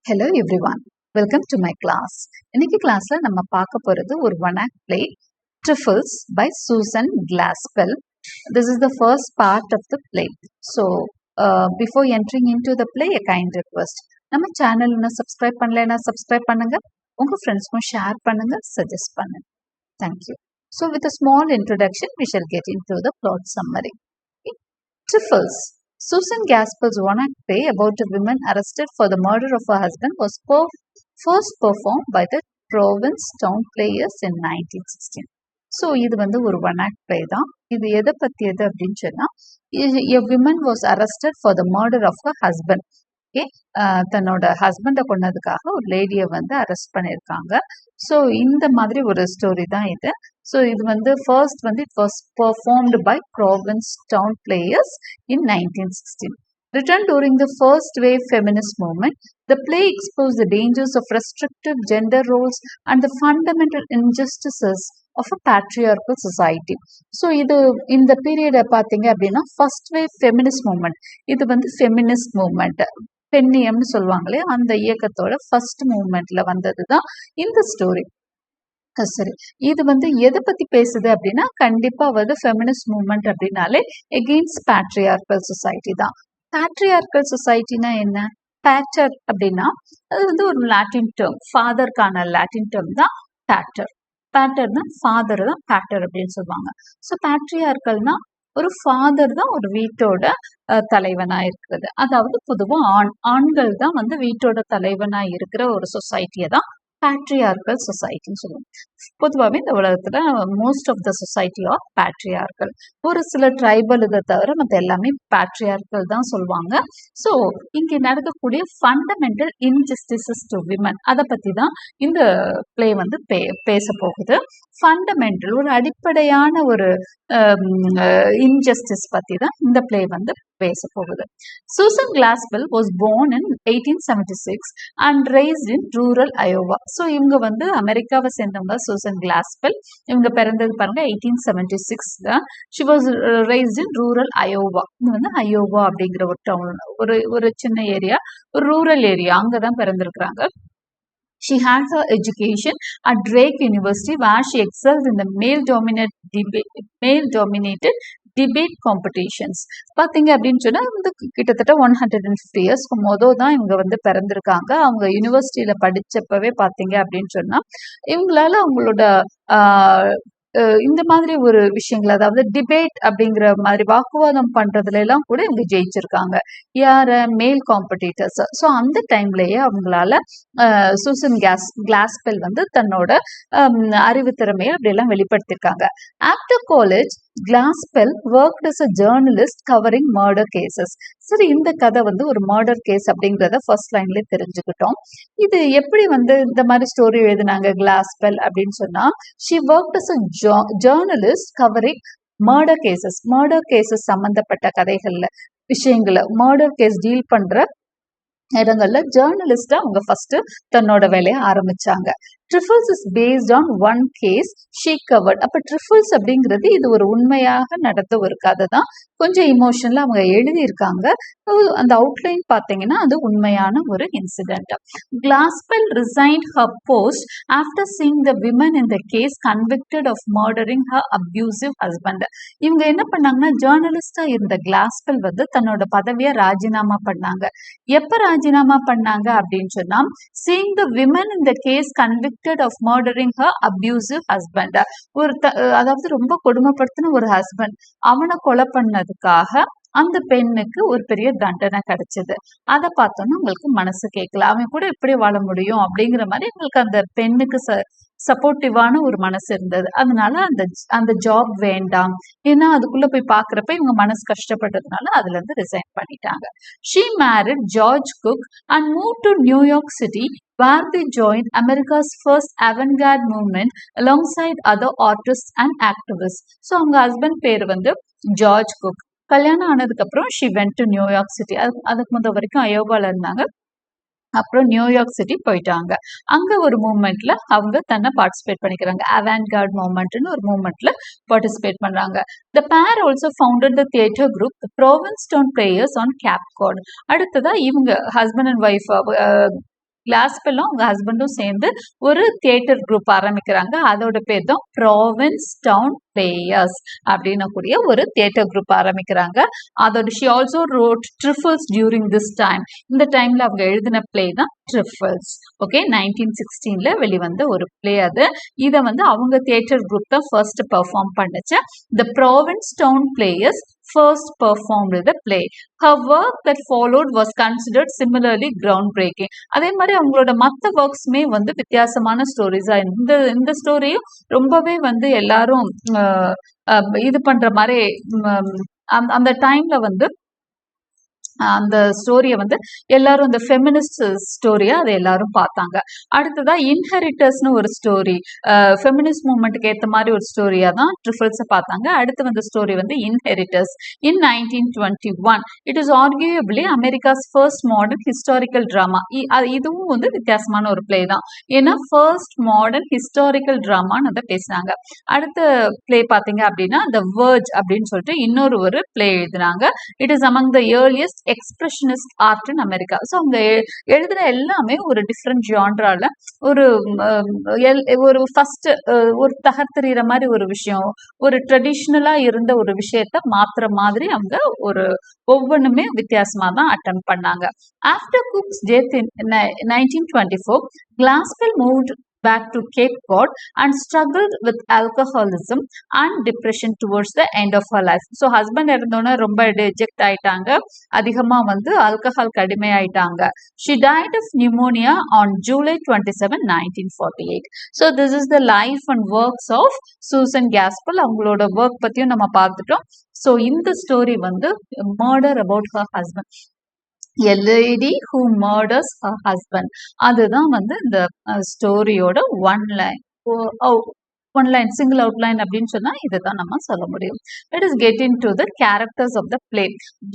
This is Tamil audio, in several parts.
Hello everyone, welcome to my class. இன்னைக்கு கிளாஸ்ல நம்ம பார்க்க போறது ஒரு one act play Trifles by Susan Glaspell. This is the first part of the play. So before entering into the play, a kind request. நம்ம சேனல் இன்னும் சப்ஸ்கிரைப் பண்ணலைன்னா சப்ஸ்கிரைப் பண்ணுங்க, உங்க ஃப்ரெண்ட்ஸ்க்கும் ஷேர் பண்ணுங்க, சஜஸ்ட் பண்ணுங்க. Thank you. So with a small introduction, we shall get into the plot summary. Trifles. Susan Glaspell's one-act play about a woman arrested for the murder of her husband was first performed by the Provincetown Players in 1916. So, இது வந்து ஒரு one-act play தான். இது எதை பற்றியது அப்படின்னு சொன்னா, a woman was arrested for the murder of her husband. Okay, தன்னோட ஹஸ்பண்டை கொன்னதுக்காக ஒரு லேடியை வந்து அரெஸ்ட் பண்ணியிருக்காங்க. ஸோ இந்த மாதிரி ஒரு ஸ்டோரி தான் இது. ஸோ இது வந்து ஃபர்ஸ்ட் வந்து it was performed by Provincetown Players in 1916. Written during the first wave feminist movement, the play exposed the dangers of restrictive gender roles and the fundamental injustices of a patriarchal society. So இது இந்த பீரியடை பார்த்தீங்க அப்படின்னா ஃபர்ஸ்ட் வேவ் ஃபெமினிஸ்ட் மூமெண்ட், இது வந்து ஃபெமினிஸ்ட் மூமெண்ட், பெண்ணியம்னு சொல்லுவாங்களே அந்த இயக்கத்தோட ஃபர்ஸ்ட் மூமெண்ட்ல வந்தது தான் இந்த ஸ்டோரி. சரி, இது வந்து எதை பத்தி பேசுது அப்படின்னா கண்டிப்பா வந்து ஃபெமினிஸ்ட் மூவ்மெண்ட் அப்படின்னாலே எகெயின்ஸ்ட் பேட்ரியார்கல் சொசைட்டி தான். பேட்ரியார்கல் சொசைட்டினா என்ன? பேட்டர் அப்படின்னா அது வந்து ஒரு லாட்டின் டேர்ம், ஃபாதருக்கான லாட்டின் டேர்ம் தான் பேட்டர். பேட்டர் தான் ஃபாதர் தான் பேட்டர் அப்படின்னு சொல்லுவாங்க. ஸோ பேட்ரியார்கல்னா ஒரு ஃபாதர் தான் ஒரு வீட்டோட தலைவனா இருக்கிறது. அதாவது பொதுவாக ஆண்கள் தான் வந்து வீட்டோட தலைவனா இருக்கிற ஒரு சொசைட்டியை தான் பேட்ரியார்கல் சொசைட்டின்னு சொல்லுவோம். பொதுவாகவே இந்த உலகத்துல most of the society of patriarchal. ஒரு சில ட்ரைபல் இதை தவிர மற்ற எல்லாமே பேட்ரியார்கல் தான் சொல்லுவாங்க. ஸோ இங்கே நடக்கக்கூடிய ஃபண்டமெண்டல் இன்ஜஸ்டிசஸ் டு விமன், அதை பற்றி தான் இந்த பிளே வந்து பேச போகுது. ஃபண்டமெண்டல் ஒரு அடிப்படையான ஒரு இன்ஜஸ்டிஸ் பற்றி தான் இந்த பிளே வந்து பேச போகுது. Susan Glaspell was born in 1876 and raised in rural Iowa. So இவங்க வந்து அமெரிக்காவை சேர்ந்தவங்க சூசன் கிளாஸ்பெல். இவங்க பிறந்தது பாருங்க 1876 தான். She was raised in rural Iowa. இது வந்து அயோவா அப்படிங்கிற ஒரு டவுன், ஒரு சின்ன ஏரியா, ஒரு ரூரல் ஏரியா, அங்கதான் பிறந்திருக்கிறாங்க. She had her education at Drake University, where she excelled in the male-dominated debate competitions. பார்த்தீங்க அப்படின்னு சொன்னால் வந்து கிட்டத்தட்ட 150 இயர்ஸ்க்கு மொதல் தான் இவங்க வந்து பிறந்திருக்காங்க. அவங்க யூனிவர்சிட்டியில் படித்தப்பவே பார்த்தீங்க அப்படின்னு சொன்னால் இவங்களால அவங்களோட இந்த மாதிரி ஒரு விஷயங்கள், அதாவது டிபேட் அப்படிங்கிற மாதிரி வாக்குவாதம் பண்றதுல எல்லாம் கூட இவங்க ஜெயிச்சிருக்காங்க. யார? மேல் காம்படிட்டர்ஸ். ஸோ அந்த டைம்லயே அவங்களால சூசன் கிளாஸ்பெல் வந்து தன்னோட அறிவு திறமையை அப்படியெல்லாம் வெளிப்படுத்திருக்காங்க. After college Glaspell worked as a journalist covering murder cases. சரி, இந்த கதை வந்து ஒரு மர்டர் கேஸ் அப்படிங்கிறத ஃபர்ஸ்ட் லைன்ல தெரிஞ்சுக்கிட்டோம். இது எப்படி வந்து இந்த மாதிரி ஸ்டோரி எழுதினாங்க Glaspell அப்படின்னு சொன்னா, she worked as a journalist covering murder cases சம்பந்தப்பட்ட கதைகள்ல விஷயங்களை, மர்டர் கேஸ் டீல் பண்ற இடங்கள்ல ஜேர்னலிஸ்டா அவங்க ஃபர்ஸ்ட் தன்னோட வேலையை ஆரம்பிச்சாங்க. Trifles is based on one case she covered. அப்ப Trifles அப்படிங்கிறது இது ஒரு உண்மையாக நடந்த ஒரு கதை தான். கொஞ்சம் இமோஷனலா அவங்க எழுதியிருக்காங்க. அந்த அவுட்லைன் பார்த்தீங்கன்னா அது உண்மையான ஒரு incident. Glaspell resigned her post after seeing the women in the case convicted of murdering her abusive husband. இவங்க என்ன பண்ணாங்கன்னா, ஜேர்னலிஸ்டா இருந்த Glaspell வந்து தன்னோட பதவியை ராஜினாமா பண்ணாங்க. எப்ப ராஜினாமா பண்ணாங்க அப்படின்னு சொன்னா, seeing the women in the case convicted of murdering her abusive husband. அதாவது ரொம்ப கொடுமைப்படுத்தின ஒரு ஹஸ்பண்ட், அவனை கொலை பண்ணதுக்காக அந்த பெண்ணுக்கு ஒரு பெரிய தண்டனை கிடைச்சது. அதை பார்த்தோன்னா உங்களுக்கு மனசு கேட்கல, அவன் கூட எப்படி வாழ முடியும் அப்படிங்கிற மாதிரி உங்களுக்கு அந்த பெண்ணுக்கு சப்போர்ட்டிவான ஒரு மனசு இருந்தது. அதனால அந்த ஜாப் வேண்டாம், ஏன்னா அதுக்குள்ள போய் பாக்குறப்ப இவங்க மனசு கஷ்டப்பட்டதுனால அதுல இருந்து ரிசைன் பண்ணிட்டாங்க. She married George Cook and moved to New York City, where they joined America's first avant-garde movement alongside other artists and activists. So அவங்க ஹஸ்பண்ட் பேர் வந்து ஜார்ஜ் குக். கல்யாணம் ஆனதுக்கு அப்புறம் she went to New York City. அதுக்கு முதல் வரைக்கும் அயோவால இருந்தாங்க. அப்புறம் நியூயார்க் சிட்டி போயிட்டாங்க. அங்க ஒரு மூவ்மெண்ட்ல அவங்க தன்னை பார்ட்டிசிபேட் பண்ணிக்கிறாங்க. avant-garde மூவ்மெண்ட்னு ஒரு மூவ்மெண்ட்ல பார்ட்டிசிபேட் பண்றாங்க. The pair also founded the theatre group the Provincetown Players on Cape Cod. அடுத்ததா இவங்க ஹஸ்பண்ட் அண்ட் ஒய்ஃப் கிளாஸ்பெல்லும் அவங்க ஹஸ்பண்டும் சேர்ந்து ஒரு தியேட்டர் குரூப் ஆரம்பிக்கிறாங்க. அதோட பேர் தான் ப்ராவின்ஸ் டவுன் பிளேயர்ஸ் அப்படின்னு கூடிய ஒரு தியேட்டர் குரூப் ஆரம்பிக்கிறாங்க. அதோட she also wrote Trifles during this time. இந்த டைம்ல அவங்க எழுதின பிளே தான் ட்ரிஃபிள்ஸ். ஓகே, 1916ல வெளிவந்த ஒரு பிளே அது. இதை வந்து அவங்க தியேட்டர் குரூப் தான் ஃபர்ஸ்ட் பெர்ஃபார்ம் பண்ணுச்சு. The Provincetown Players first performed the play. Her work that followed was considered similarly groundbreaking. அதே மாதிரி அவங்களோட மற்ற ஒர்க்ஸ்மே வந்து வித்தியாசமான ஸ்டோரிஸா, இந்த ஸ்டோரியும் ரொம்பவே வந்து எல்லாரும் இது பண்ற மாதிரி அந்த டைம்ல வந்து அந்த ஸ்டோரியை வந்து எல்லாரும் இந்த ஃபெமினிஸ்ட் ஸ்டோரியா அதை எல்லாரும் பார்த்தாங்க. அடுத்ததா இன்ஹெரிட்டர்ஸ்னு ஒரு ஸ்டோரி, ஃபெமினிஸ்ட் மூவ்மெண்ட்டுக்கு ஏற்ற மாதிரி ஒரு ஸ்டோரியா தான் ட்ரிஃபிள்ஸை பார்த்தாங்க. அடுத்து வந்த ஸ்டோரி வந்து inheritors. In 1921 it is arguably Americas first modern historical drama. இதுவும் வந்து வித்தியாசமான ஒரு பிளே தான், ஏன்னா ஃபர்ஸ்ட் மாடர்ன் ஹிஸ்டாரிக்கல் ட்ராமான்னு அதை பேசினாங்க. அடுத்த பிளே பார்த்தீங்க அப்படின்னா த வேர்ஜ் அப்படின்னு சொல்லிட்டு இன்னொரு ஒரு பிளே எழுதினாங்க. It is among the earliest expressionist art in America. So அவங்க எழுதுன எல்லாமே ஒரு டிஃப்ரெண்ட் ஜான்ரால ஒரு ஃபர்ஸ்ட் ஒரு தகர்த்தெறிகிற மாதிரி ஒரு விஷயம், ஒரு ட்ரெடிஷ்னலா இருந்த ஒரு விஷயத்த மாத்துற மாதிரி அவங்க ஒரு ஒவ்வொன்றுமே வித்தியாசமா தான் அட்டம் பண்ணாங்க. After cooks death in 1924 Glaspell moved back to Cape Cod and struggled with alcoholism and depression towards the end of her life. So husband இருந்தோன்னா ரொம்ப டிஜெக்ட் ஆயிட்டாங்க, அதிகமா வந்து ஆல்கஹால்க்கு அடிமை ஆயிட்டாங்க. She died of pneumonia on July 27, 1948. So this is the life and works of Susan Glaspell. அவங்களோட ஒர்க் பத்தியும் நம்ம பார்த்துட்டோம். ஸோ இந்த ஸ்டோரி வந்து murder about her husband, a lady who murders her husband. அதுதான் வந்து இந்த ஸ்டோரியோட ஒன் லைன் சிங்கிள் அவுட்லைன் அப்படின்னு சொன்னா இதுதான் நம்ம சொல்ல முடியும். Let us get into the characters of the play.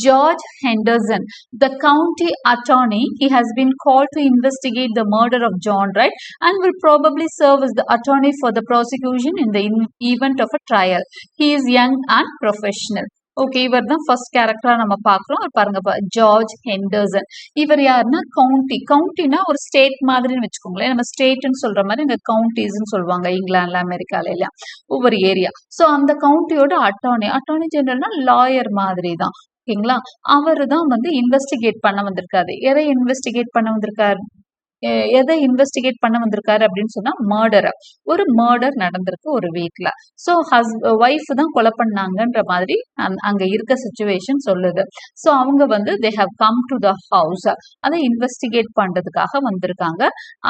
George Henderson, the county attorney, he has been called to investigate the murder of John Wright and will probably serve as the attorney for the prosecution in the event of a trial. He is young and professional. Okay, இவர் தான் ஃபர்ஸ்ட் கேரக்டரா நம்ம பார்க்குறோம். பாருங்க, ஜார்ஜ் ஹெண்டர்சன். இவர் யாருன்னா கவுண்டினா ஒரு ஸ்டேட் மாதிரின்னு வச்சுக்கோங்களேன். நம்ம ஸ்டேட்னு சொல்ற மாதிரி இங்க கவுண்டிஸ்ன்னு சொல்லுவாங்க இங்கிலாந்துல அமெரிக்கால எல்லாம் ஒவ்வொரு ஏரியா. ஸோ அந்த கவுண்டியோட அட்டார்னி ஜெனரல்னா லாயர் மாதிரி தான். ஓகேங்களா, அவரு தான் வந்து இன்வெஸ்டிகேட் பண்ண வந்திருக்காரு. எதை இன்வெஸ்டிகேட் பண்ண வந்திருக்காரு அப்படின்னு சொன்னா ஒரு மர்டர் நடந்திருக்கு ஒரு வீட்ல. ஸோ ஒய்ஃப் தான் கொலை பண்ணாங்கன்ற மாதிரி அங்க இருக்க சிச்சுவேஷன் சொல்லுது. ஸோ அவங்க வந்து they have come to the house, அதை இன்வெஸ்டிகேட் பண்றதுக்காக வந்திருக்காங்க.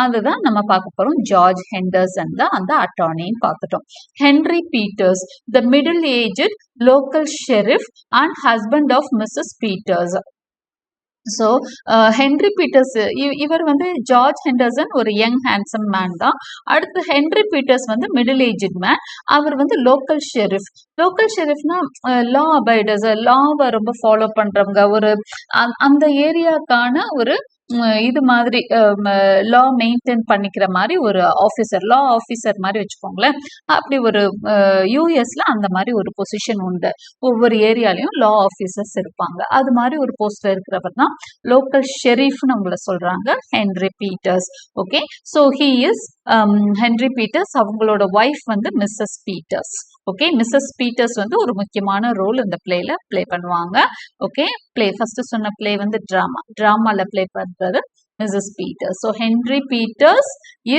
அதுதான் நம்ம பார்க்க போறோம். ஜார்ஜ் ஹெண்டர்சன் தான் அந்த அட்டார்னின்னு பார்த்துட்டோம். Henry Peters, the middle aged local sheriff and husband of Mrs Peters. So Henry Peters, இவர் வந்து ஜார்ஜ் ஹெண்டர்சன் ஒரு யங் ஹேண்ட்ஸம் மேன் தான். அடுத்து ஹென்ரி பீட்டர்ஸ் வந்து மிடில் ஏஜ்ட் மேன். அவர் வந்து லோக்கல் ஷெரிஃப்னா லா அபைடர்ஸ், லாவை ரொம்ப ஃபாலோ பண்றவங்க, ஒரு அந்த ஏரியாக்கான ஒரு இது மாதிரி லா மெயின்டைன் பண்ணிக்கிற மாதிரி ஒரு ஆஃபீஸர், லா ஆஃபீஸர் மாதிரி வச்சுக்கோங்களேன். அப்படி ஒரு யூஎஸ்ல அந்த மாதிரி ஒரு பொசிஷன் உண்டு. ஒவ்வொரு ஏரியாலையும் லா ஆஃபீஸர்ஸ் இருப்பாங்க. அது மாதிரி ஒரு போஸ்ட்ல இருக்கிறவர் தான் லோக்கல் ஷெரீஃப்னு அவங்கள சொல்றாங்க, Henry Peters. Okay, so he is Henry Peters. அவங்களோட ஒய்ஃப் வந்து Mrs Peters. Okay, Mrs Peters வந்து ஒரு முக்கியமான ரோல் இந்த பிளேல பிளே பண்ணுவாங்க. ஓகே, ஃபர்ஸ்ட் சொன்ன பிளே வந்து டிராமால பிளே பண்றது Mrs. Peters. So Henry Peters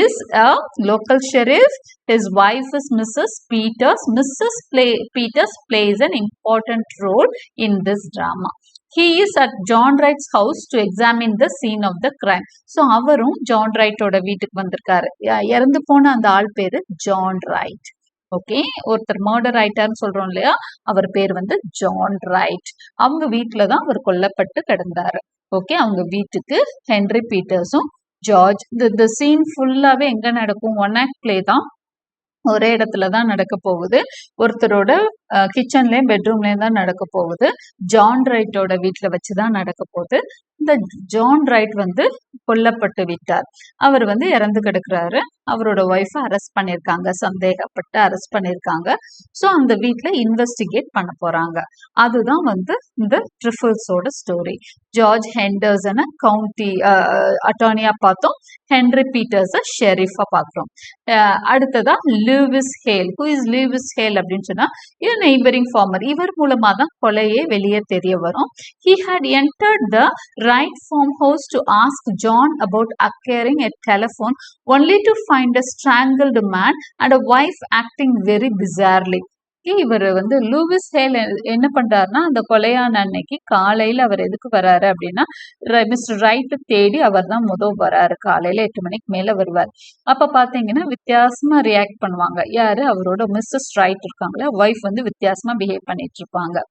is a local sheriff. His wife is Mrs. Peters. Peters plays an important role in this drama. He is at John Wright's house to examine the scene of the crime. So அவரும் ஜான் ரைட்டோட வீட்டுக்கு வந்திருக்காரு. இறந்து போன அந்த ஆள் பேரு ஜான் ரைட். ஓகே, ஒருத்தர் மர்டர் ஆயிட்டாருன்னு சொல்றோம் இல்லையா, அவர் பேர் வந்து ஜான் ரைட். அவங்க வீட்டுலதான் அவர் கொல்லப்பட்டு கிடந்தாரு. ஓகே, அவங்க வீட்டுக்கு ஹென்ரி பீட்டர்ஸும் ஜார்ஜ். இந்த சீன் ஃபுல்லாவே எங்க நடக்கும், ஒன் ஆக்ட் பிளே தான், ஒரே இடத்துல தான் நடக்க போகுது. ஒருத்தரோட கிச்சன்லயும் பெட்ரூம்லயும் தான் நடக்க போகுது. ஜான் ரைட்டோட வீட்டுல வச்சுதான் நடக்க போகுது. இந்த ஜான் ரைட் வந்து கொல்லப்பட்டு விட்டார். அவர் வந்து இறந்து கிடக்குறாரு. அவரோட ஒய்ஃபை அரெஸ்ட் பண்ணியிருக்காங்க, சந்தேகப்பட்டு அரெஸ்ட் பண்ணியிருக்காங்க. ஸோ அந்த வீட்டில் இன்வெஸ்டிகேட் பண்ண போறாங்க. அதுதான் வந்து இந்த ட்ரிஃபிள்ஸோட ஸ்டோரி. ஜார்ஜ் ஹெண்டர்ஸனை கவுண்டி அட்டார்னியா பார்த்தோம், ஹென்ரி பீட்டர்ஸை ஷெரீஃபா பார்க்குறோம். அடுத்ததா Lewis Hale. Who is Lewis Hale அப்படின்னு சொன்னா நெய்பரிங் ஃபார்மர். இவர் மூலமா தான் கொலையே வெளியே தெரிய வரும். He had entered the Wright farmhouse to ask John about acquiring a telephone, only to find a strangled man and a wife acting very bizarrely. இவர் வந்து லூவிஸ் ஹேல் என்ன பண்றாருன்னா, அந்த கொலையான அன்னைக்கு காலையில அவர் எதுக்கு வராரு அப்படின்னா, மிஸ்டர் ரைட்டு தேடி அவர் தான் வராரு. காலையில 8 மணிக்கு மேல வருவார். அப்ப பாத்தீங்கன்னா வித்தியாசமா ரியாக்ட் பண்ணுவாங்க. யாரு? அவரோட மிஸ்ஸஸ் ரைட் இருக்காங்களா, ஒய்ஃப் வந்து வித்தியாசமா பிஹேவ் பண்ணிட்டு இருப்பாங்க.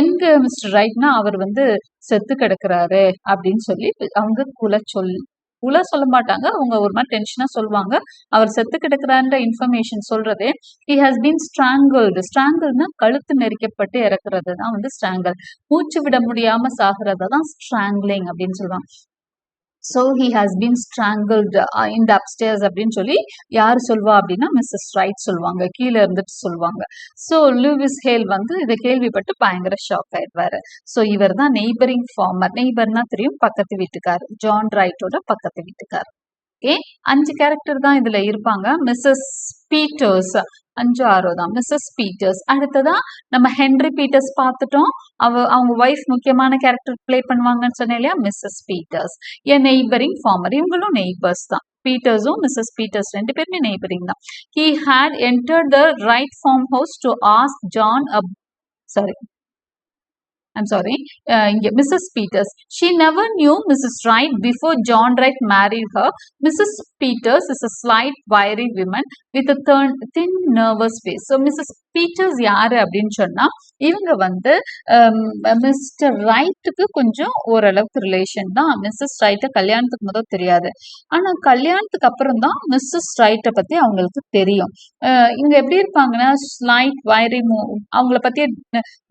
எங்க மிஸ்டர் ரைட்னா அவர் வந்து செத்து கிடக்குறாரு அப்படின்னு சொல்லி அவங்க குல சொல்ல மாட்டாங்க. அவங்க ஒரு மாதிரி டென்ஷனா சொல்லுவாங்க. அவர் செத்து கிடக்குறான்ற இன்ஃபர்மேஷன் சொல்றதே he has been strangled. ஸ்ட்ராங்கிள்னா கழுத்து நெரிக்கப்பட்டு இறக்குறது தான் வந்து ஸ்ட்ராங்கிள். மூச்சு விட முடியாம சாகுறத தான் ஸ்ட்ராங்கிளிங் அப்படின்னு சொல்லுவாங்க. So he has been strangled in the upstairs அப்படின்னு சொல்லி யார் சொல்வா அப்படின்னா மிஸ்ஸஸ் ரைட் சொல்லுவாங்க, கீழே இருந்துட்டு சொல்லுவாங்க. ஸோ லூவிஸ் ஹேல் வந்து இதை கேள்விப்பட்டு பயங்கர ஷாக் ஆயிடுவாரு. ஸோ இவர் தான் நெய்பரிங் ஃபார்மர். நெய்பர்னா தெரியும், பக்கத்து வீட்டுக்கார். ஜான் ரைட்டோட பக்கத்து வீட்டுக்கார். ஓகே, 5 கேரக்டர் தான் இதுல இருப்பாங்க. மிஸ்ஸஸ் பீட்டர்ஸ் 5 6 தான். Mrs Peters. அடுத்ததா நம்ம ஹென்ரி பீட்டர்ஸ் பார்த்துட்டோம். அவங்க ஒய்ஃப் முக்கியமான கேரக்டர் பிளே பண்ணுவாங்கன்னு சொன்னேன் இல்லையா, மிஸ்ஸஸ் பீட்டர்ஸ். எ நெய்பரிங் ஃபார்மர். இவங்களும் நெய்பர்ஸ் தான். பீட்டர்ஸும் மிஸ்ஸஸ் பீட்டர்ஸ் 2 பேருமே நெய்பரிங் தான். He had entered the Wright farmhouse to ask John I'm sorry, Mrs. Peters. She never knew Mrs. Wright before John Wright married her. Mrs. Peters is a slight, wiry woman with a thin, nervous face. So, Mrs. Peters யாரு அப்படின்னு சொன்னா, இவங்க வந்து மிஸ்டர் ரைட்டுக்கு கொஞ்சம் ஓரளவுக்கு ரிலேஷன் தான். மிஸ்ஸஸ் ரைட்டை கல்யாணத்துக்கு முதல் தெரியாது. ஆனா கல்யாணத்துக்கு அப்புறம் தான் மிஸ்ஸஸ் ரைட்டை பத்தி அவங்களுக்கு தெரியும். இங்க எப்படி இருப்பாங்கன்னா, ஸ்லைட் வைரி, அவங்கள பத்திய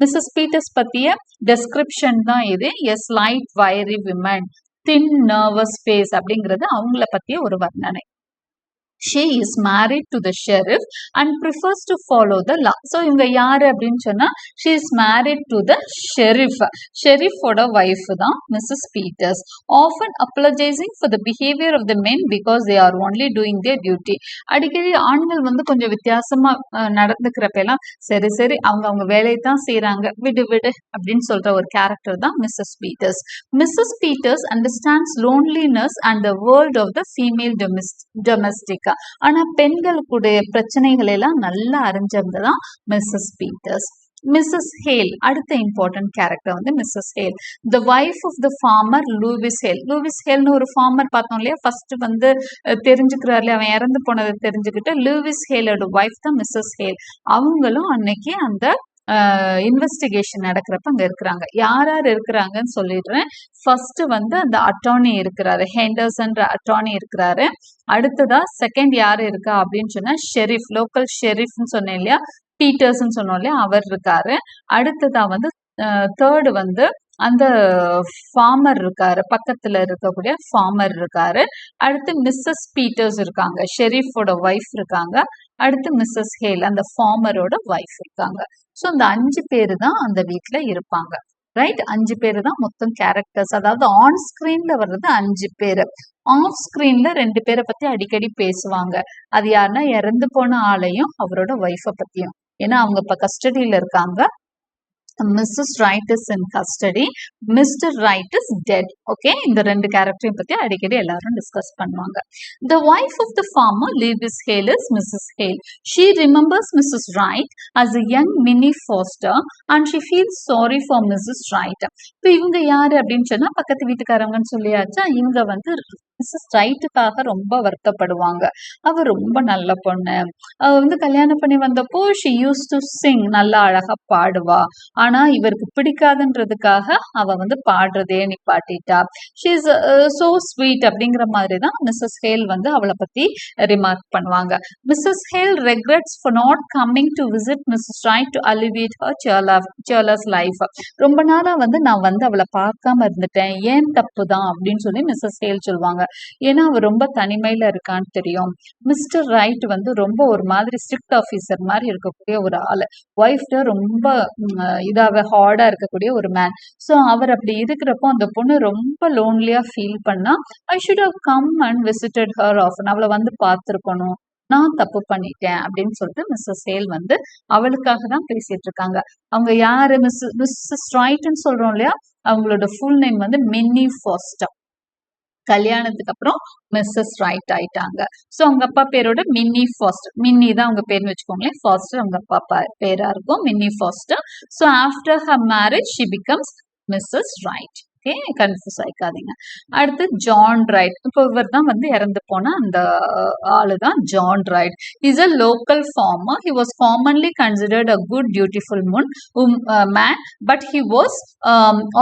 மிஸ்ஸஸ் பீட்டர்ஸ் பத்திய டெஸ்கிரிப்ஷன் தான் இது. எ ஸ்லைட் வைரி விமன், தின் நர்வஸ் ஃபேஸ் அப்படிங்கிறது அவங்கள பத்திய ஒரு வர்ணனை. She is married to the sheriff and prefers to follow the law. So இவங்க யாரு அப்படின்னு சொன்னா, she is married to the sheriff. Sheriff ஓட wife தான் Mrs. Peters. Often apologizing for the behavior of the men because they are only doing their duty. அடிக்கடி ஆண்கள் வந்து கொஞ்சம் வித்தியாசமா நடந்துக்கிறப்பெல்லாம் சரி சரி அவங்க வேலையை தான் செய்யறாங்க, விடு விடு அப்படின்னு சொல்ற ஒரு கேரக்டர் தான் Mrs. Peters. Mrs. Peters understands loneliness and the world of the female domestic. ஆனா பெண்களுடைய பிரச்சனைகள் எல்லாம் நல்லா அறிஞ்சிருந்ததான் மிஸ்ஸஸ் பீட்டர்ஸ். மிஸ்ஸஸ் ஹேல் அடுத்த இம்பார்ட்டன்ட் கேரக்டர் வந்து Mrs Hale, the wife of the farmer Lewis Hale. Lewis ஹேல்னு ஒரு ஃபார்மர் பார்த்தோம் இல்லையா, ஃபர்ஸ்ட் வந்து தெரிஞ்சுக்கிறாரு, அவன் இறந்து போனதை தெரிஞ்சுக்கிட்டு லூவிஸ் ஹேலோட வைஃப் தான் மிஸ்ஸஸ் ஹேல். அவங்களும் அன்னைக்கு அந்த இன்வெஸ்டிகேஷன் நடக்கிறப்ப அங்க இருக்கிறாங்க. யார் யார் இருக்கிறாங்கன்னு சொல்லிடுறேன். ஃபர்ஸ்ட் வந்து அந்த அட்டார்னி இருக்கிறாரு, ஹெண்டர்ஸ்ன்ற அட்டார்னி இருக்கிறாரு. அடுத்ததா செகண்ட் யாரு இருக்கா அப்படின்னு சொன்னா ஷெரீஃப், லோக்கல் ஷெரீஃப்னு சொன்னேன் இல்லையா, பீட்டர்ஸ்ன்னு சொன்னோம் இல்லையா, அவர் இருக்காரு. அடுத்ததா வந்து தேர்டு வந்து அந்த ஃபார்மர் இருக்காரு, பக்கத்துல இருக்கக்கூடிய ஃபார்மர் இருக்காரு. அடுத்து மிஸ்ஸஸ் பீட்டர்ஸ் இருக்காங்க, ஷெரீஃபோட ஒய்ஃப் இருக்காங்க. அடுத்து மிஸ்ஸஸ் ஹேல் அந்த ஃபார்மரோட ஒய்ஃப் இருக்காங்க. ஸோ இந்த 5 பேரு தான் அந்த வீட்டுல இருப்பாங்க. ரைட், 5 பேரு தான் மொத்தம் கேரக்டர்ஸ். அதாவது ஆன் ஸ்கிரீன்ல வர்றது 5 பேரு, ஆஃப் ஸ்கிரீன்ல 2 பேரை பத்தி அடிக்கடி பேசுவாங்க. அது யாருன்னா இறந்து போன ஆளையும் அவரோட ஒய்ஃபை பத்தியும். ஏன்னா அவங்க இப்ப கஸ்டடியில இருக்காங்க. Mrs. Wright is in custody, Mr. Wright is dead. Okay, இந்த 2 கேரக்டரையும் பத்தி அடிக்கடி எல்லாரும் டிஸ்கஸ் பண்ணுவாங்க. The wife of the farmer Lewis Hale is Mrs. Hale. She remembers Mrs. Wright as a young Minnie Foster and she feels sorry for Mrs. Wright. இப்போ இவங்க யாரு அப்படின்னு சொன்னா பக்கத்து வீட்டுக்காரங்கன்னு சொல்லியாச்சா. இவங்க வந்து மிஸ்ஸஸ் ரைட்டுக்காக ரொம்ப வருத்தப்படுவாங்க. அவ ரொம்ப நல்ல பொண்ணு. அவ வந்து கல்யாணம் பண்ணி வந்தப்போ ஷி யூஸ் டு சிங், நல்லா அழகா பாடுவா. ஆனா இவருக்கு பிடிக்காதுன்றதுக்காக அவ வந்து பாடுறதே நிப்பாட்டிட்டா. ஷி இஸ் சோ ஸ்வீட் அப்படிங்கிற மாதிரி தான் மிஸ்ஸஸ் ஹேல் வந்து அவளை பத்தி ரிமார்க் பண்ணுவாங்க. Mrs Hale regrets for not coming to visit Mrs Wright to alleviate her cheerless life. ரொம்ப நாளா வந்து நான் வந்து அவளை பார்க்காம இருந்துட்டேன், ஏன் தப்பு தான் அப்படின்னு சொல்லி மிஸ்ஸஸ் ஹேல் சொல்லுவாங்க. ஏன்னா அவர் ரொம்ப தனிமையில இருக்கான்னு தெரியும். மிஸ்டர் ரைட் வந்து ரொம்ப ஒரு மாதிரி ஸ்ட்ரிக்ட் ஆஃபீஸர் மாதிரி இருக்கக்கூடிய ஒரு ஆளு. ஒய்ஃப்ட ரொம்ப இதாவே ஹார்டா இருக்கக்கூடிய ஒரு மேன். ஸோ அவர் அப்படி இருக்கிறப்போ அந்த பொண்ணு ரொம்ப லோன்லியா ஃபீல் பண்ணா, I should have come and visited her often, அவளை வந்து பார்த்துருக்கணும், நான் தப்பு பண்ணிட்டேன் அப்படின்னு சொல்லிட்டு மிஸ்ஸஸ் ஹேல் வந்து அவளுக்காக தான் பேசிட்டு இருக்காங்க. அவங்க யாரு, மிஸ்ஸஸ் ரைட்னு சொல்றோம் இல்லையா, அவங்களோட ஃபுல் நேம் வந்து மின்னி ஃபாஸ்டர். கல்யாணத்துக்கு அப்புறம் மிஸ்ஸஸ் ரைட் ஆயிட்டாங்க. ஸோ அவங்க அப்பா பேரோட மின்னி ஃபாஸ்டர், மின்னி தான் அவங்க பேர்னு வச்சுக்கோங்களேன், ஃபாஸ்டர் அவங்க அப்பா பேரா இருக்கும், Minnie Foster. So after her marriage she becomes Mrs Wright. Okay, confuse ஆயிக்காதீங்க. அடுத்து ஜான் ரைட். இப்போ இவர் தான் வந்து இறந்து போன அந்த ஆளு தான் John Wright. Is a local farmer. He was commonly considered a good beautiful man, but he was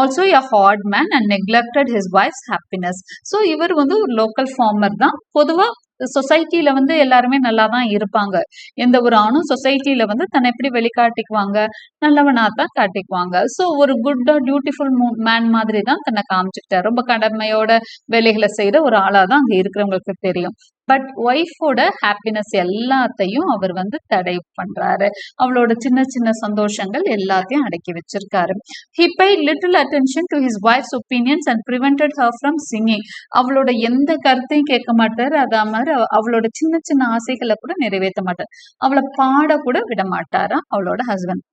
also a hard man and neglected his wife's happiness. So இவர் வந்து ஒரு லோக்கல் ஃபார்மர் தான். பொதுவா சொசைட்டில வந்து எல்லாருமே நல்லா தான் இருப்பாங்க. எந்த ஒரு ஆணும் சொசைட்டில வந்து தன்னை எப்படி வெளிக்காட்டிக்குவாங்க, நல்லவனா தான் காட்டிக்குவாங்க. ஸோ ஒரு குட் பியூட்டிஃபுல் மேன் மாதிரி தான் தன்னை காமிச்சுக்கிட்டாரு. ரொம்ப கடமையோட வேலைகளை செய்யற ஒரு ஆளா தான் அங்க இருக்கிறவங்களுக்கு தெரியும். பட் ஒய்ஃபோட ஹாப்பினஸ் எல்லாத்தையும் அவர் வந்து தடை பண்றாரு. அவளோட சின்ன சின்ன சந்தோஷங்கள் எல்லாத்தையும் அடக்கி வச்சிருக்காரு. He paid little attention to his wife's opinions and prevented her from singing. அவளோட எந்த கருத்தையும் கேட்க மாட்டாரு. அதே மாதிரி அவளோட சின்ன சின்ன ஆசைகளை கூட நிறைவேற்ற மாட்டார். அவளை பாட கூட விட மாட்டாரா அவளோட husband.